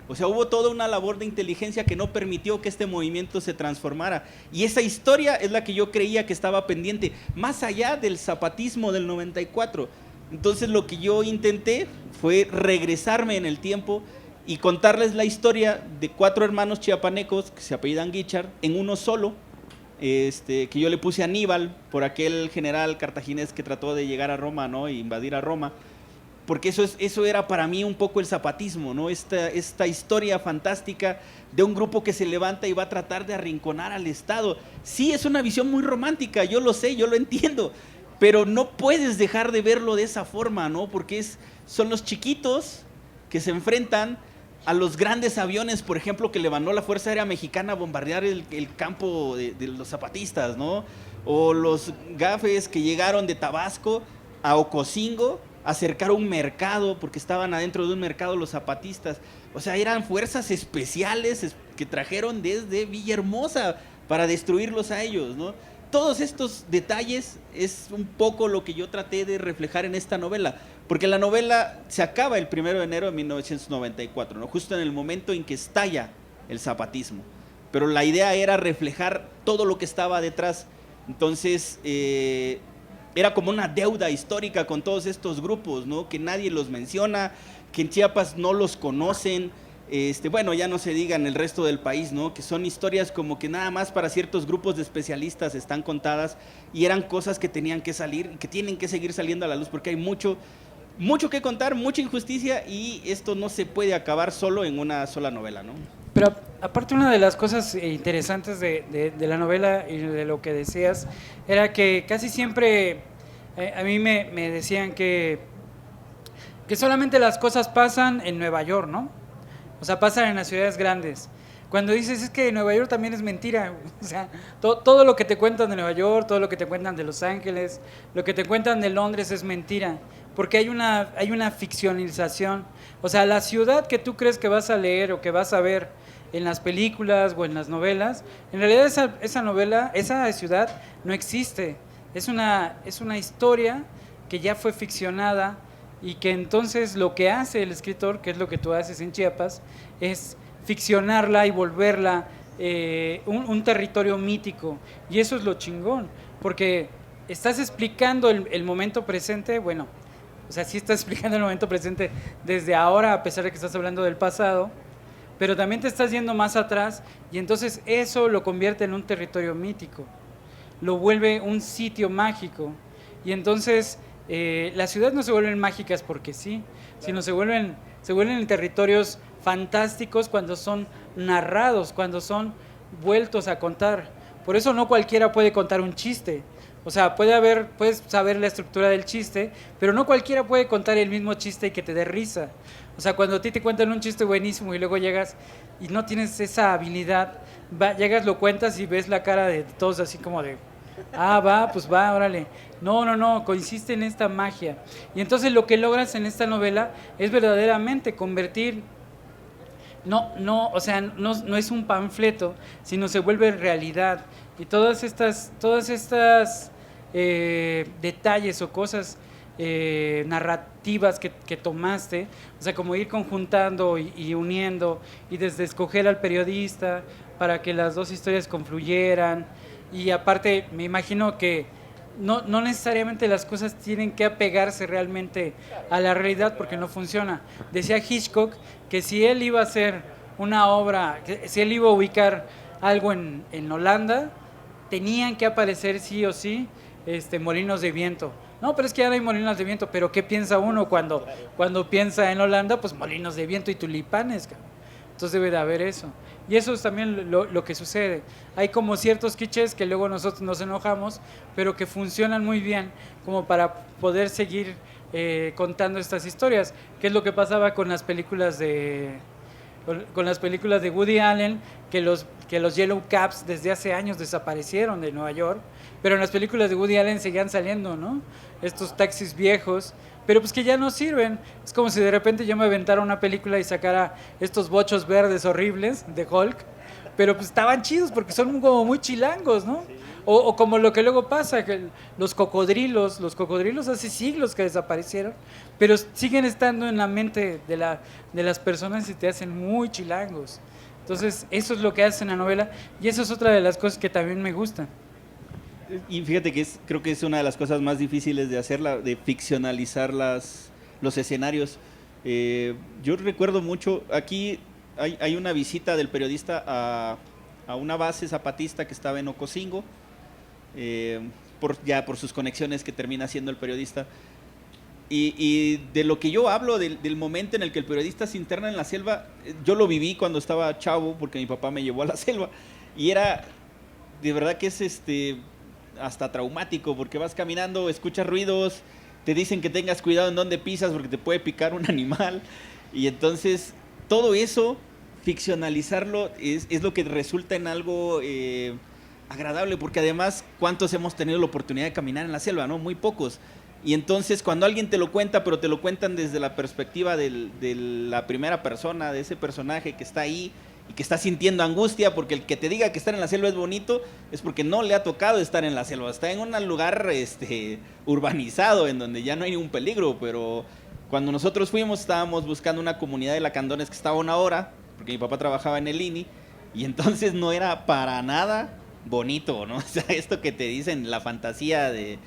Speaker 2: O sea, hubo toda una labor de inteligencia que no permitió que este movimiento se transformara. Y esa historia es la que yo creía que estaba pendiente, más allá del zapatismo del 94. Entonces lo que yo intenté fue regresarme en el tiempo y contarles la historia de 4 hermanos chiapanecos que se apellidan Guichard en uno solo, que yo le puse Aníbal por aquel general cartaginés que trató de llegar a Roma, ¿no? E invadir a Roma. Porque eso era para mí un poco el zapatismo, ¿no? Esta historia fantástica de un grupo que se levanta y va a tratar de arrinconar al Estado. Sí, es una visión muy romántica, yo lo sé, yo lo entiendo, pero no puedes dejar de verlo de esa forma, ¿no? Porque son los chiquitos que se enfrentan a los grandes aviones, por ejemplo, que le mandó la Fuerza Aérea Mexicana a bombardear el campo de los zapatistas, ¿no? O los gafes que llegaron de Tabasco a Ocosingo a cercar un mercado, porque estaban adentro de un mercado los zapatistas. O sea, eran fuerzas especiales que trajeron desde Villahermosa para destruirlos a ellos, ¿no? todos estos detalles es un poco lo que yo traté de reflejar en esta novela, porque la novela se acaba el 1 de enero de 1994, ¿no? Justo en el momento en que estalla el zapatismo, pero la idea era reflejar todo lo que estaba detrás. Entonces era como una deuda histórica con todos estos grupos, ¿no? Que nadie los menciona, que en Chiapas no los conocen. Bueno, ya no se diga en el resto del país, ¿no? Que son historias como que nada más para ciertos grupos de especialistas están contadas, y eran cosas que tenían que salir y que tienen que seguir saliendo a la luz, porque hay mucho que contar, mucha injusticia, y esto no se puede acabar solo en una sola novela, ¿no?
Speaker 1: Pero aparte, una de las cosas interesantes de la novela y de lo que decías era que casi siempre a mí me decían que solamente las cosas pasan en Nueva York, ¿no? O sea, pasan en las ciudades grandes. Cuando dices, es que Nueva York también es mentira. O sea, todo lo que te cuentan de Nueva York, todo lo que te cuentan de Los Ángeles, lo que te cuentan de Londres es mentira. Porque hay una ficcionalización. O sea, la ciudad que tú crees que vas a leer o que vas a ver en las películas o en las novelas, en realidad esa ciudad no existe. Es una historia que ya fue ficcionada, y que entonces lo que hace el escritor, que es lo que tú haces en Chiapas, es ficcionarla y volverla un territorio mítico. Y eso es lo chingón, porque estás explicando el momento presente. Bueno, o sea, sí estás explicando el momento presente desde ahora, a pesar de que estás hablando del pasado, pero también te estás yendo más atrás, y entonces eso lo convierte en un territorio mítico, lo vuelve un sitio mágico. Y entonces las ciudades no se vuelven mágicas porque sí, sino se vuelven en territorios fantásticos cuando son narrados, cuando son vueltos a contar. Por eso no cualquiera puede contar un chiste. O sea, puedes saber la estructura del chiste, pero no cualquiera puede contar el mismo chiste y que te dé risa. O sea, cuando a ti te cuentan un chiste buenísimo y luego llegas y no tienes esa habilidad, llegas, lo cuentas y ves la cara de todos así como de... pues va, órale. No, consiste en esta magia. Y entonces lo que logras en esta novela es verdaderamente convertir, o sea, no es un panfleto, sino se vuelve realidad. Y todas estas detalles o cosas narrativas que tomaste, o sea, como ir conjuntando y uniendo, y desde escoger al periodista para que las dos historias confluyeran. Y aparte, me imagino que no necesariamente las cosas tienen que apegarse realmente a la realidad, porque no funciona. Decía Hitchcock que si él iba a hacer una obra, si él iba a ubicar algo en Holanda, tenían que aparecer sí o sí molinos de viento. No, pero es que ya no hay molinos de viento. Pero ¿qué piensa uno cuando piensa en Holanda? Pues molinos de viento y tulipanes, cabrón. Entonces debe de haber eso. Y eso es también lo que sucede. Hay como ciertos clichés que luego nosotros nos enojamos, pero que funcionan muy bien como para poder seguir contando estas historias. ¿Qué es lo que pasaba con las películas de Woody Allen? Que los Yellow Cabs desde hace años desaparecieron de Nueva York, pero en las películas de Woody Allen seguían saliendo, ¿no? Estos taxis viejos, pero pues que ya no sirven. Es como si de repente yo me aventara una película y sacara estos bochos verdes horribles de Hulk, pero pues estaban chidos porque son como muy chilangos, ¿no? O como lo que luego pasa, que los cocodrilos hace siglos que desaparecieron, pero siguen estando en la mente de las personas y te hacen muy chilangos. Entonces, eso es lo que hace en la novela, y eso es otra de las cosas que también me gustan.
Speaker 2: Y fíjate que creo que es una de las cosas más difíciles de hacerla, de ficcionalizar los escenarios. Yo recuerdo mucho, aquí hay una visita del periodista a una base zapatista que estaba en Ocosingo, por sus conexiones que termina siendo el periodista. Y de lo que yo hablo, del momento en el que el periodista se interna en la selva, yo lo viví cuando estaba chavo, porque mi papá me llevó a la selva, y era, de verdad que es hasta traumático, porque vas caminando, escuchas ruidos, te dicen que tengas cuidado en dónde pisas porque te puede picar un animal, y entonces todo eso, ficcionalizarlo, es lo que resulta en algo agradable, porque además, ¿cuántos hemos tenido la oportunidad de caminar en la selva? ¿No? Muy pocos. Y entonces cuando alguien te lo cuenta, pero te lo cuentan desde la perspectiva de la primera persona, de ese personaje que está ahí y que está sintiendo angustia, porque el que te diga que estar en la selva es bonito es porque no le ha tocado estar en la selva, está en un lugar urbanizado en donde ya no hay ningún peligro, pero cuando nosotros fuimos estábamos buscando una comunidad de lacandones que estaba a 1 hora, porque mi papá trabajaba en el INI, y entonces no era para nada bonito, ¿no? O sea, esto que te dicen, la fantasía de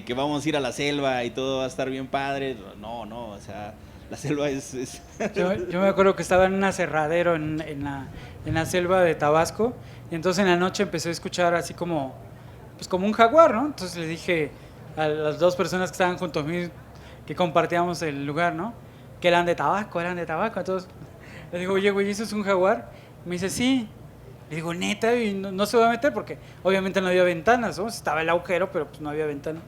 Speaker 2: que vamos a ir a la selva y todo va a estar bien padre, no, o sea, la selva es...
Speaker 1: Yo me acuerdo que estaba en un aserradero en la selva de Tabasco, y entonces en la noche empecé a escuchar así como, pues como un jaguar, ¿no? Entonces le dije a las 2 personas que estaban junto a mí, que compartíamos el lugar, ¿no? Que eran de Tabasco. Entonces le digo, oye, güey, ¿eso es un jaguar? Me dice, sí. Le digo, neta, y no se va a meter porque obviamente no había ventanas, ¿no? Estaba el agujero, pero pues no había ventana.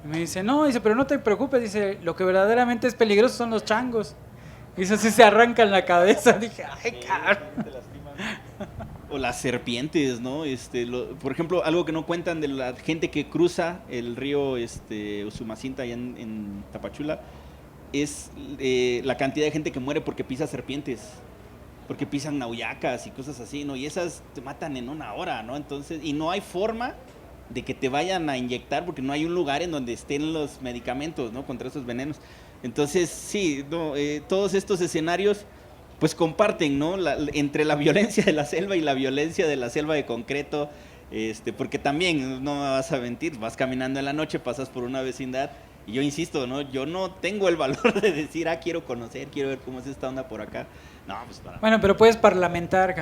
Speaker 1: Y me dice, no, dice, pero no te preocupes, dice, lo que verdaderamente es peligroso son los changos. Y eso sí se arranca en la cabeza. Dije, ay, cabrón.
Speaker 2: O las serpientes, ¿no? Por ejemplo, algo que no cuentan de la gente que cruza el río Usumacinta allá en Tapachula es la cantidad de gente que muere porque pisa serpientes, porque pisan nauyacas y cosas así, ¿no? Y esas te matan en 1 hora, ¿no? Entonces, y no hay forma de que te vayan a inyectar porque no hay un lugar en donde estén los medicamentos, ¿no? Contra esos venenos. Entonces, sí, no, todos estos escenarios pues comparten, ¿no? Entre la violencia de la selva y la violencia de la selva de concreto, porque también, no me vas a mentir, vas caminando en la noche, pasas por una vecindad, y yo insisto, ¿no? Yo no tengo el valor de decir, quiero conocer, quiero ver cómo es esta onda por acá. No, pues para...
Speaker 1: Bueno, pero puedes parlamentar,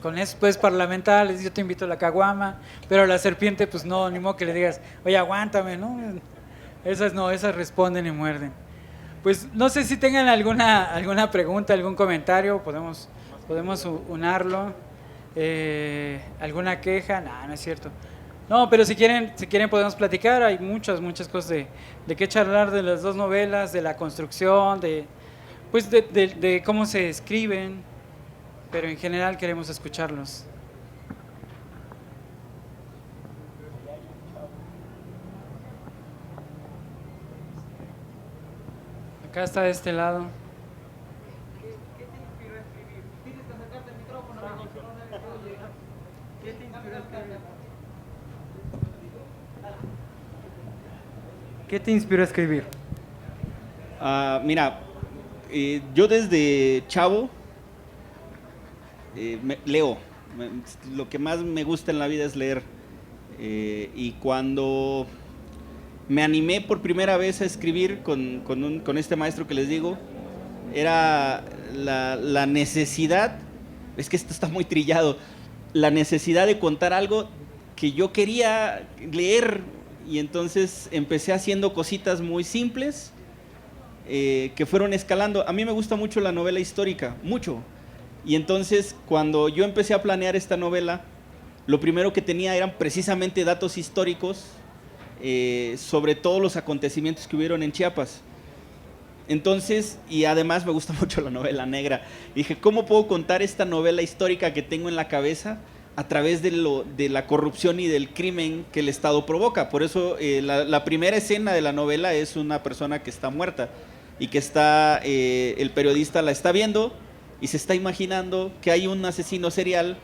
Speaker 1: con eso puedes parlamentar, les digo, yo te invito a la caguama, pero a la serpiente, pues no, ni modo que le digas, oye, aguántame, ¿no? Esas no, esas responden y muerden. Pues no sé si tengan alguna pregunta, algún comentario, podemos unarlo. ¿Alguna queja? No es cierto. No, pero si quieren podemos platicar, hay muchas cosas de qué charlar de las 2 novelas, de la construcción, de cómo se escriben, pero en general queremos escucharlos. Acá está de este lado. ¿Qué te inspiró a escribir? Tienes que acercarte al micrófono, ¿qué te inspiró a escribir? ¿Qué te inspiró a escribir?
Speaker 2: Mira, yo desde chavo leo. Lo que más me gusta en la vida es leer. Y cuando me animé por primera vez a escribir con este maestro que les digo, era la necesidad, es que esto está muy trillado, la necesidad de contar algo que yo quería leer, y entonces empecé haciendo cositas muy simples que fueron escalando. A mí me gusta mucho la novela histórica, mucho, y entonces cuando yo empecé a planear esta novela, lo primero que tenía eran precisamente datos históricos sobre todos los acontecimientos que hubieron en Chiapas. Entonces, y además me gusta mucho la novela negra. Dije, ¿cómo puedo contar esta novela histórica que tengo en la cabeza a través de la corrupción y del crimen que el Estado provoca? Por eso la primera escena de la novela es una persona que está muerta y que el periodista la está viendo y se está imaginando que hay un asesino serial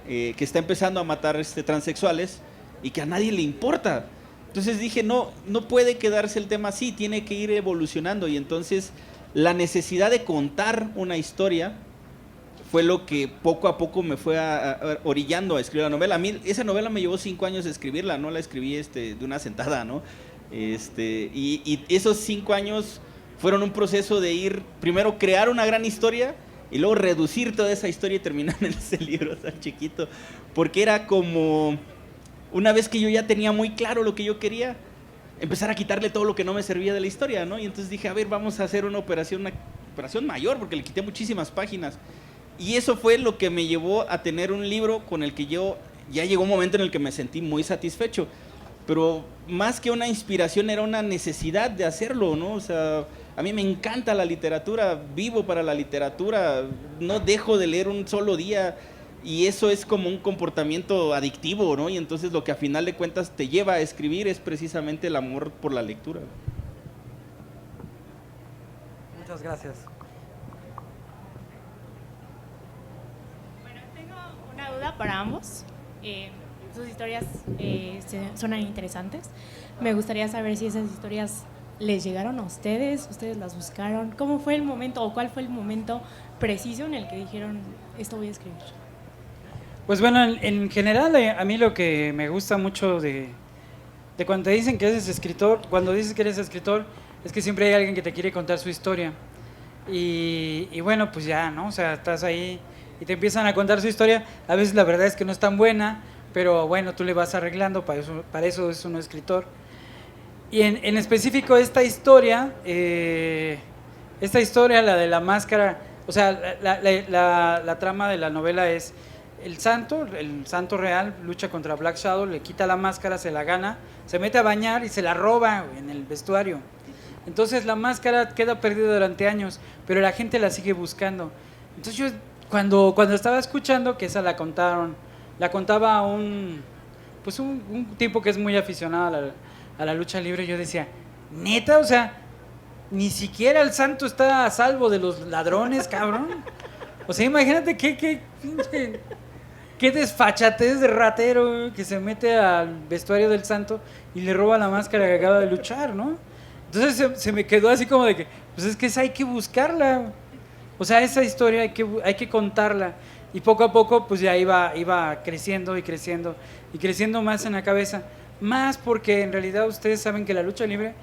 Speaker 2: que está empezando a matar transexuales y que a nadie le importa. Entonces dije, no puede quedarse el tema así, tiene que ir evolucionando. Y entonces la necesidad de contar una historia fue lo que poco a poco me fue orillando a escribir la novela. A mí esa novela me llevó 5 años de escribirla, no la escribí de una sentada, ¿no? Y esos 5 años fueron un proceso de ir, primero crear una gran historia y luego reducir toda esa historia y terminar en ese libro tan chiquito. Porque era como... Una vez que yo ya tenía muy claro lo que yo quería, empezar a quitarle todo lo que no me servía de la historia, ¿no? Y entonces dije, a ver, vamos a hacer una operación mayor, porque le quité muchísimas páginas. Y eso fue lo que me llevó a tener un libro con el que yo, ya llegó un momento en el que me sentí muy satisfecho. Pero más que una inspiración, era una necesidad de hacerlo, ¿no? O sea, a mí me encanta la literatura, vivo para la literatura, no dejo de leer un solo día. Y eso es como un comportamiento adictivo, ¿no? Y entonces lo que a final de cuentas te lleva a escribir es precisamente el amor por la lectura.
Speaker 1: Muchas gracias.
Speaker 3: duda para ambos. Sus historias suenan interesantes. Me gustaría saber si esas historias les llegaron a ustedes las buscaron. ¿Cómo fue el momento o cuál fue el momento preciso en el que dijeron esto voy a escribir?
Speaker 1: Pues bueno, en general a mí lo que me gusta mucho de cuando te dicen que eres escritor, cuando dices que eres escritor, es que siempre hay alguien que te quiere contar su historia. Y bueno, pues ya, ¿no? O sea, estás ahí y te empiezan a contar su historia. A veces la verdad es que no es tan buena, pero bueno, tú le vas arreglando, para eso es un escritor. Y en específico esta historia, la de la máscara, o sea, la trama de la novela es el santo real lucha contra Black Shadow, le quita la máscara, se la gana, se mete a bañar y se la roba en el vestuario. Entonces la máscara queda perdida durante años, pero la gente la sigue buscando. Entonces yo cuando estaba escuchando que esa la contaba un tipo que es muy aficionado a la lucha libre, yo decía, neta, o sea, ni siquiera el santo está a salvo de los ladrones, cabrón. O sea, imagínate qué desfachatez de ratero que se mete al vestuario del santo y le roba la máscara que acaba de luchar, ¿no? Entonces se me quedó así como de que, pues es que esa hay que buscarla. O sea, esa historia hay que contarla. Y poco a poco, pues ya iba creciendo y creciendo y creciendo más en la cabeza. Más porque en realidad ustedes saben que la lucha libre,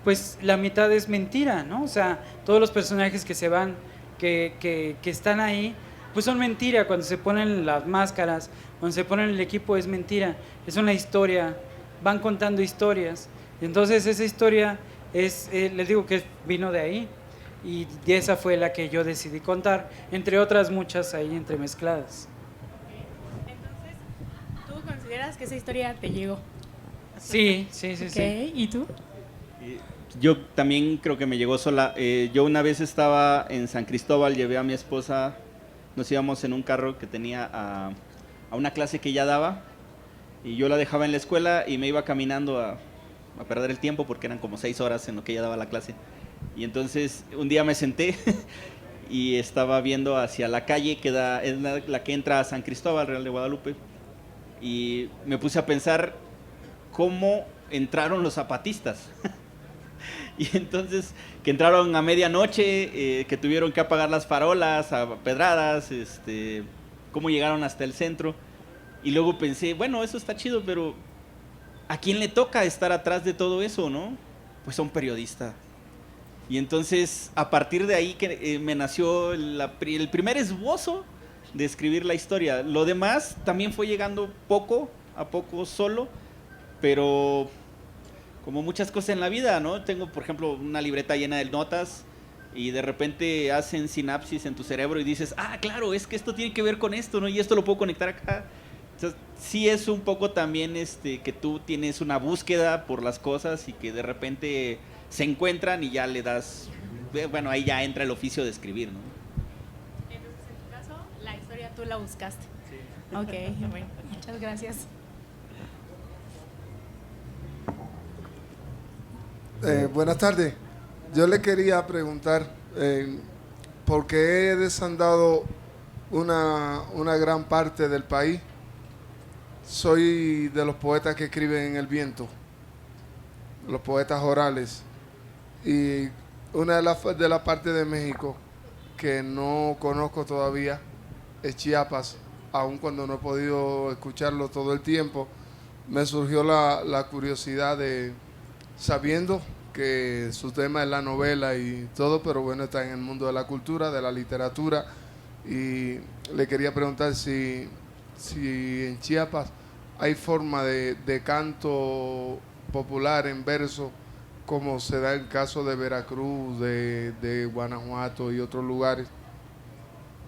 Speaker 1: pues la mitad es mentira, ¿no? O sea, todos los personajes que se van, que están ahí, pues son mentira. Cuando se ponen las máscaras, cuando se ponen el equipo, es mentira. Es una historia, van contando historias. Entonces esa historia les digo que vino de ahí. Y esa fue la que yo decidí contar, entre otras muchas ahí entremezcladas.
Speaker 3: Entonces, ¿tú consideras que esa historia te llegó?
Speaker 1: Sí.
Speaker 3: ¿Y tú?
Speaker 2: Yo también creo que me llegó sola. Yo una vez estaba en San Cristóbal, llevé a mi esposa, nos íbamos en un carro que tenía a una clase que ella daba, y yo la dejaba en la escuela y me iba caminando a perder el tiempo porque eran como 6 horas en lo que ella daba la clase. Y entonces un día me senté y estaba viendo hacia la calle que es la que entra a San Cristóbal, Real de Guadalupe, y me puse a pensar cómo entraron los zapatistas. Y entonces que entraron a medianoche, que tuvieron que apagar las farolas a pedradas, cómo llegaron hasta el centro. Y luego pensé, bueno, eso está chido, pero ¿a quién le toca estar atrás de todo eso, no? Pues a un periodista. Y entonces, a partir de ahí que me nació el primer esbozo de escribir la historia. Lo demás también fue llegando poco a poco solo, pero como muchas cosas en la vida, ¿no? Tengo, por ejemplo, una libreta llena de notas y de repente hacen sinapsis en tu cerebro y dices, ah, claro, es que esto tiene que ver con esto, ¿no? Y esto lo puedo conectar acá. Entonces, sí es un poco también que tú tienes una búsqueda por las cosas y que de repente se encuentran y ya le das, bueno, ahí ya entra el oficio de escribir, ¿no?
Speaker 3: Entonces, en tu caso, la historia tú la buscaste. Sí. Ok, bueno, muchas gracias.
Speaker 4: Buenas tardes. Yo le quería preguntar, ¿por qué he desandado una gran parte del país? Soy de los poetas que escriben en el viento, los poetas orales. Y una de las partes de México que no conozco todavía es Chiapas, aun cuando no he podido escucharlo todo el tiempo. Me surgió la curiosidad de, sabiendo que su tema es la novela y todo, pero bueno, está en el mundo de la cultura, de la literatura, y le quería preguntar si en Chiapas hay forma de canto popular en verso, como se da el caso de Veracruz, de Guanajuato y otros lugares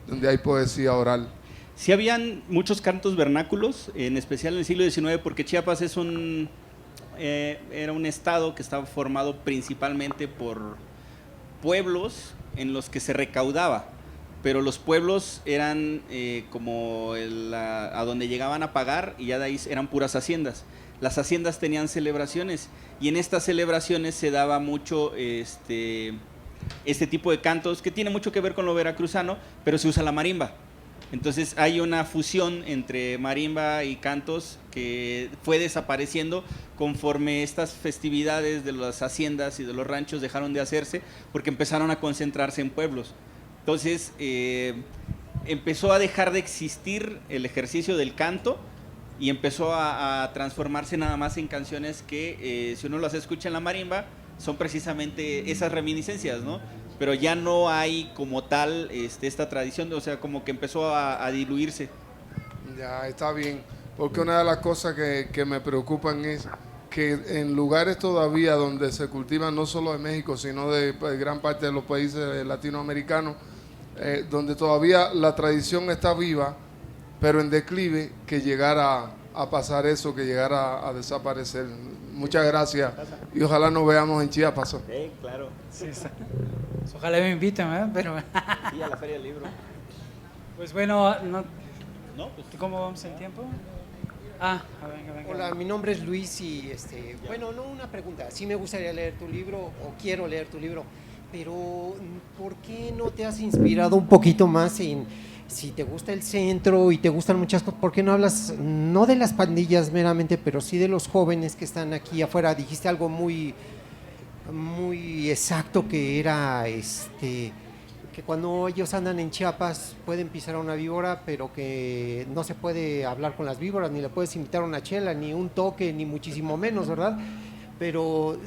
Speaker 4: donde hay poesía oral.
Speaker 2: Sí habían muchos cantos vernáculos, en especial en el siglo XIX, porque Chiapas era un estado que estaba formado principalmente por pueblos en los que se recaudaba, pero los pueblos eran como a donde llegaban a pagar, y ya de ahí eran puras haciendas. Las haciendas tenían celebraciones y en estas celebraciones se daba mucho este tipo de cantos que tiene mucho que ver con lo veracruzano, pero se usa la marimba. Entonces hay una fusión entre marimba y cantos que fue desapareciendo conforme estas festividades de las haciendas y de los ranchos dejaron de hacerse porque empezaron a concentrarse en pueblos. Entonces empezó a dejar de existir el ejercicio del canto y empezó a transformarse nada más en canciones que si uno las escucha en la marimba son precisamente esas reminiscencias, ¿no? Pero ya no hay como tal esta tradición, o sea, como que empezó a diluirse.
Speaker 4: Ya, está bien, porque una de las cosas que me preocupan es que en lugares todavía donde se cultivan no solo de México, sino de gran parte de los países latinoamericanos, donde todavía la tradición está viva, pero en declive, que llegara a pasar eso, que llegara a desaparecer. Muchas gracias y ojalá nos veamos en Chiapas.
Speaker 2: Claro.
Speaker 1: Sí, ojalá me inviten, ¿verdad? Pero
Speaker 2: Sí, a la Feria del Libro.
Speaker 1: pues bueno,
Speaker 2: No, pues,
Speaker 1: ¿cómo vamos el tiempo? Venga.
Speaker 5: Hola, mi nombre es Luis y bueno, no una pregunta, sí me gustaría leer tu libro o quiero leer tu libro, pero ¿por qué no te has inspirado un poquito más en si te gusta el centro y te gustan muchas cosas? ¿Por qué no hablas no de las pandillas meramente, pero sí de los jóvenes que están aquí afuera? Dijiste algo muy exacto, que era que cuando ellos andan en Chiapas pueden pisar a una víbora, pero que no se puede hablar con las víboras, ni le puedes invitar a una chela, ni un toque, ni muchísimo menos, ¿verdad? Pero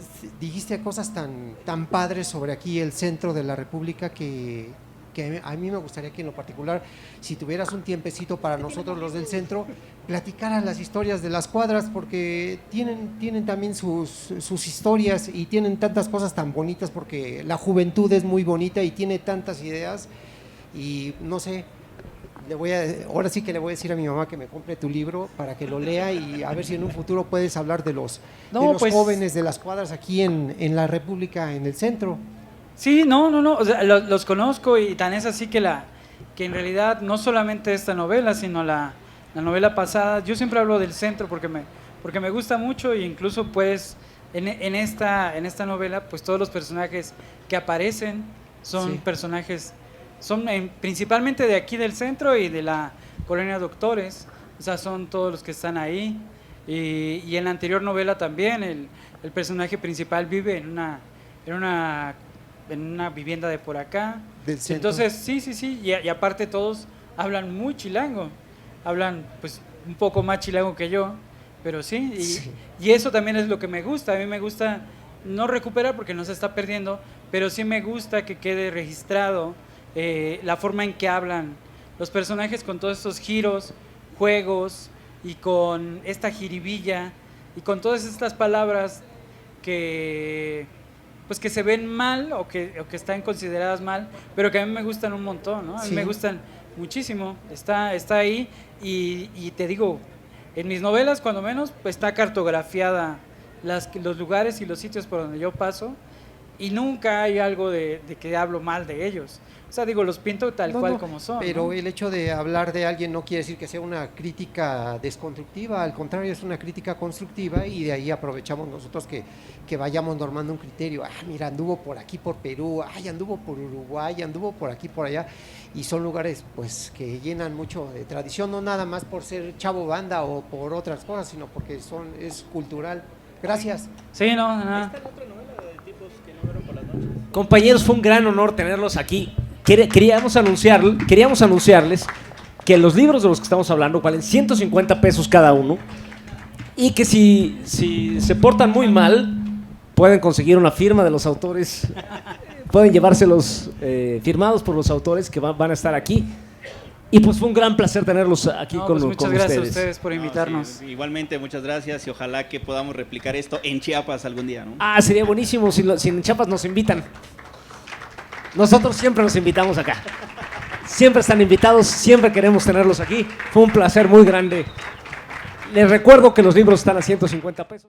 Speaker 5: dijiste cosas tan padres sobre aquí el centro de la República que a mí me gustaría que en lo particular, si tuvieras un tiempecito para nosotros los del centro, platicaran las historias de las cuadras, porque tienen también sus historias y tienen tantas cosas tan bonitas, porque la juventud es muy bonita y tiene tantas ideas. Y no sé, ahora sí que le voy a decir a mi mamá que me compre tu libro para que lo lea y a ver si en un futuro puedes hablar de los jóvenes de las cuadras aquí en la República, en el centro.
Speaker 1: Sí, no, o sea, los conozco y tan es así que en realidad no solamente esta novela, sino la novela pasada, yo siempre hablo del centro porque me gusta mucho, e incluso pues en esta novela pues todos los personajes que aparecen son personajes, son principalmente de aquí del centro y de la colonia Doctores, o sea, son todos los que están ahí, y en la anterior novela también el personaje principal vive en una vivienda de por acá. Entonces, sí, y aparte todos hablan muy chilango, hablan pues un poco más chilango que yo, pero sí, y eso también es lo que me gusta. A mí me gusta no recuperar porque no se está perdiendo, pero sí me gusta que quede registrado la forma en que hablan los personajes, con todos estos giros, juegos, y con esta jiribilla, y con todas estas palabras que pues que se ven mal o que están consideradas mal, pero que a mí me gustan un montón, ¿no? A mí me gustan muchísimo, está ahí, y te digo, en mis novelas cuando menos pues está cartografiada los lugares y los sitios por donde yo paso, y nunca hay algo de que hablo mal de ellos. O sea, digo, los pinto tal cual como son.
Speaker 5: Pero
Speaker 1: ¿no?
Speaker 5: El hecho de hablar de alguien no quiere decir que sea una crítica desconstructiva, al contrario, es una crítica constructiva, y de ahí aprovechamos nosotros que vayamos normando un criterio. Mira, anduvo por aquí, por Perú, anduvo por Uruguay, anduvo por aquí, por allá, y son lugares pues que llenan mucho de tradición, no nada más por ser chavo banda o por otras cosas, sino porque es cultural. Gracias.
Speaker 1: Sí, no, nada.
Speaker 2: ¿Está otra novela de tipos que no vieron por las noches?
Speaker 6: Compañeros, fue un gran honor tenerlos aquí. Queríamos anunciarles que los libros de los que estamos hablando valen 150 pesos cada uno, y que si se portan muy mal pueden conseguir una firma de los autores, pueden llevárselos firmados por los autores que van a estar aquí. Y pues fue un gran placer tenerlos aquí con ustedes.
Speaker 1: Muchas gracias a ustedes por invitarnos.
Speaker 2: Sí, igualmente, muchas gracias, y ojalá que podamos replicar esto en Chiapas algún día, ¿no?
Speaker 6: Sería buenísimo si en Chiapas nos invitan. Nosotros siempre los invitamos acá. Siempre están invitados, siempre queremos tenerlos aquí. Fue un placer muy grande. Les recuerdo que los libros están a 150 pesos.